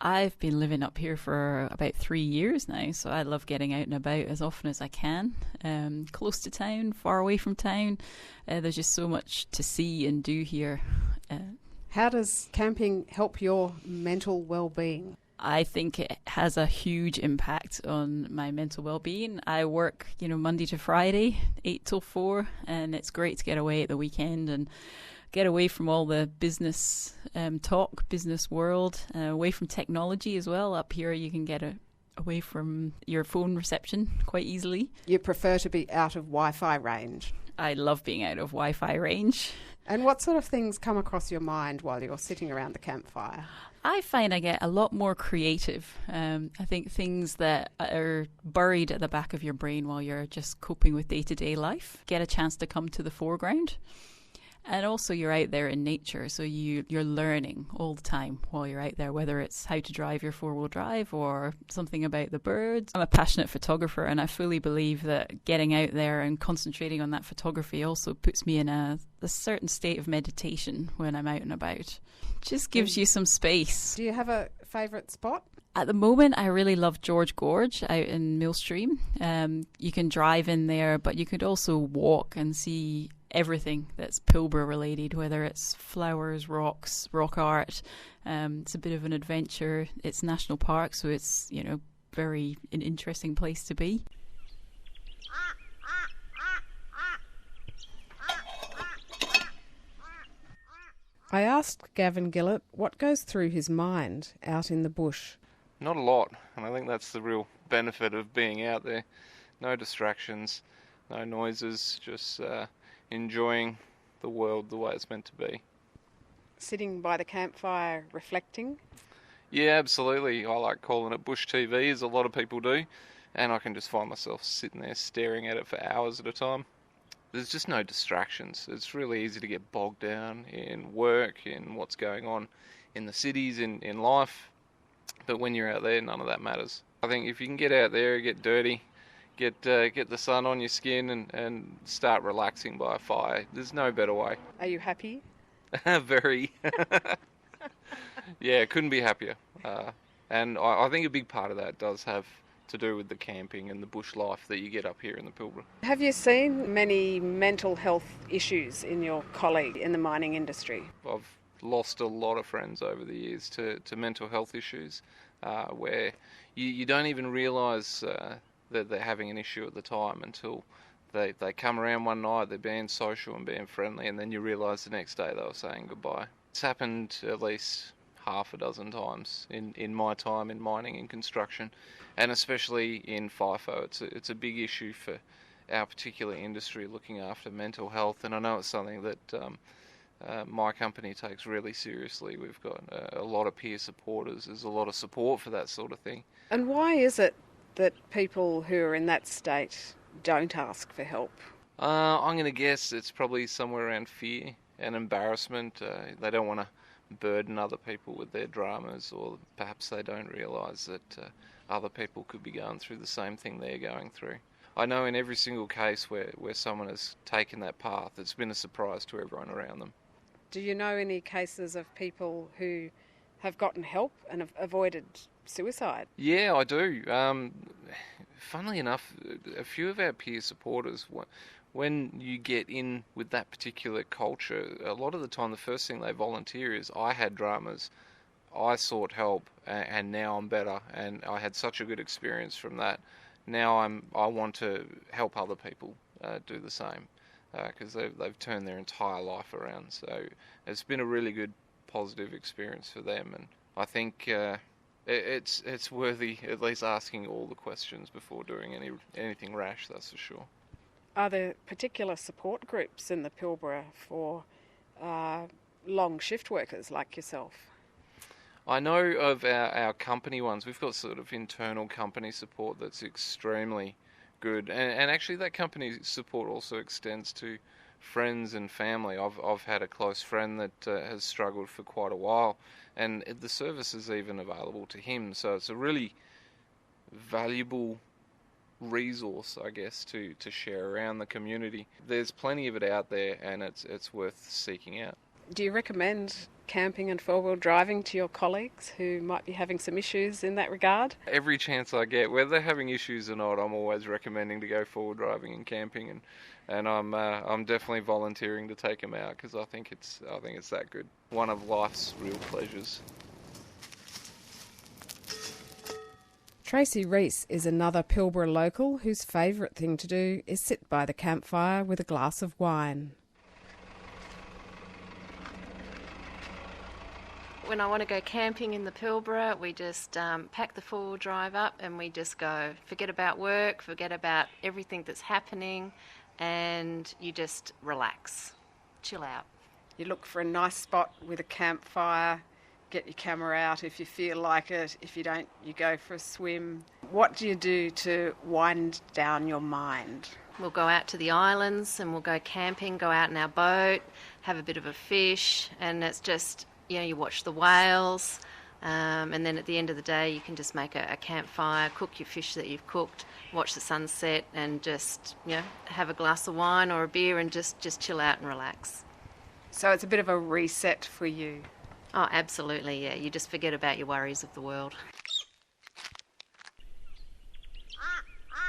I've been living up here for about 3 years now, so I love getting out and about as often as I can. Close to town, far away from town. There's just so much to see and do here. How does camping help your mental well-being? I think it has a huge impact on my mental well-being. I work, Monday to Friday, 8 till 4, and it's great to get away at the weekend and get away from all the business talk, business world, away from technology as well. Up here you can get away from your phone reception quite easily. You prefer to be out of Wi-Fi range? I love being out of Wi-Fi range. And what sort of things come across your mind while you're sitting around the campfire? I find I get a lot more creative. I think things that are buried at the back of your brain while you're just coping with day-to-day life get a chance to come to the foreground. And also you're out there in nature, so you're learning all the time while you're out there, whether it's how to drive your four-wheel drive or something about the birds. I'm a passionate photographer, and I fully believe that getting out there and concentrating on that photography also puts me in a certain state of meditation when I'm out and about. Just gives you some space. Do you have a favourite spot? At the moment, I really love George Gorge out in Millstream. You can drive in there, but you could also walk and see everything that's Pilbara related, whether it's flowers, rocks, rock art. It's a bit of an adventure. It's national park, so it's, very an interesting place to be. I asked Gavin Gillett what goes through his mind out in the bush. Not a lot, and I think that's the real benefit of being out there. No distractions, no noises, just enjoying the world the way it's meant to be. Sitting by the campfire reflecting? Yeah, absolutely. I like calling it bush TV, as a lot of people do, and I can just find myself sitting there staring at it for hours at a time. There's just no distractions. It's really easy to get bogged down in work, in what's going on in the cities, in life. But when you're out there, none of that matters. I think if you can get out there, get dirty, get the sun on your skin and start relaxing by a fire, there's no better way. Are you happy? Very. Yeah, couldn't be happier. And I think a big part of that does have to do with the camping and the bush life that you get up here in the Pilbara. Have you seen many mental health issues in your colleague in the mining industry? I've lost a lot of friends over the years to mental health issues where you don't even realise that they're having an issue at the time until they come around one night, they're being social and being friendly, and then you realise the next day they were saying goodbye. It's happened at least half a dozen times in my time in mining and construction, and especially in FIFO. It's a big issue for our particular industry, looking after mental health, and I know it's something that my company takes really seriously. We've got a lot of peer supporters. There's a lot of support for that sort of thing. And why is it that people who are in that state don't ask for help? I'm going to guess it's probably somewhere around fear and embarrassment. They don't want to burden other people with their dramas, or perhaps they don't realise that other people could be going through the same thing they're going through. I know in every single case where someone has taken that path, it's been a surprise to everyone around them. Do you know any cases of people who have gotten help and have avoided suicide? Yeah, I do. Funnily enough, a few of our peer supporters, when you get in with that particular culture, a lot of the time the first thing they volunteer is, I had dramas, I sought help, and now I'm better, and I had such a good experience from that. Now I want to help other people do the same, because they've turned their entire life around. So it's been a really good, positive experience for them, and I think it's worthy at least asking all the questions before doing anything rash. That's for sure. Are there particular support groups in the Pilbara for long shift workers like yourself? I know of our company ones. We've got sort of internal company support that's extremely good, and actually that company support also extends to friends and family. I've had a close friend that has struggled for quite a while, and the service is even available to him. So it's a really valuable resource, I guess, to share around the community. There's plenty of it out there, and it's worth seeking out. Do you recommend camping and four-wheel driving to your colleagues who might be having some issues in that regard? Every chance I get, whether they're having issues or not, I'm always recommending to go forward driving and camping, and I'm definitely volunteering to take them out because I think it's that good. One of life's real pleasures. Tracy Reese is another Pilbara local whose favourite thing to do is sit by the campfire with a glass of wine. When I want to go camping in the Pilbara, we just pack the four-wheel drive up and we just go. Forget about work, forget about everything that's happening, and you just relax, chill out. You look for a nice spot with a campfire, get your camera out if you feel like it. If you don't, you go for a swim. What do you do to wind down your mind? We'll go out to the islands and we'll go camping, go out in our boat, have a bit of a fish, and it's just, you watch the whales, and then at the end of the day you can just make a campfire, cook your fish that you've cooked, watch the sunset, and just, have a glass of wine or a beer and just chill out and relax. So it's a bit of a reset for you? Oh, absolutely, yeah. You just forget about your worries of the world.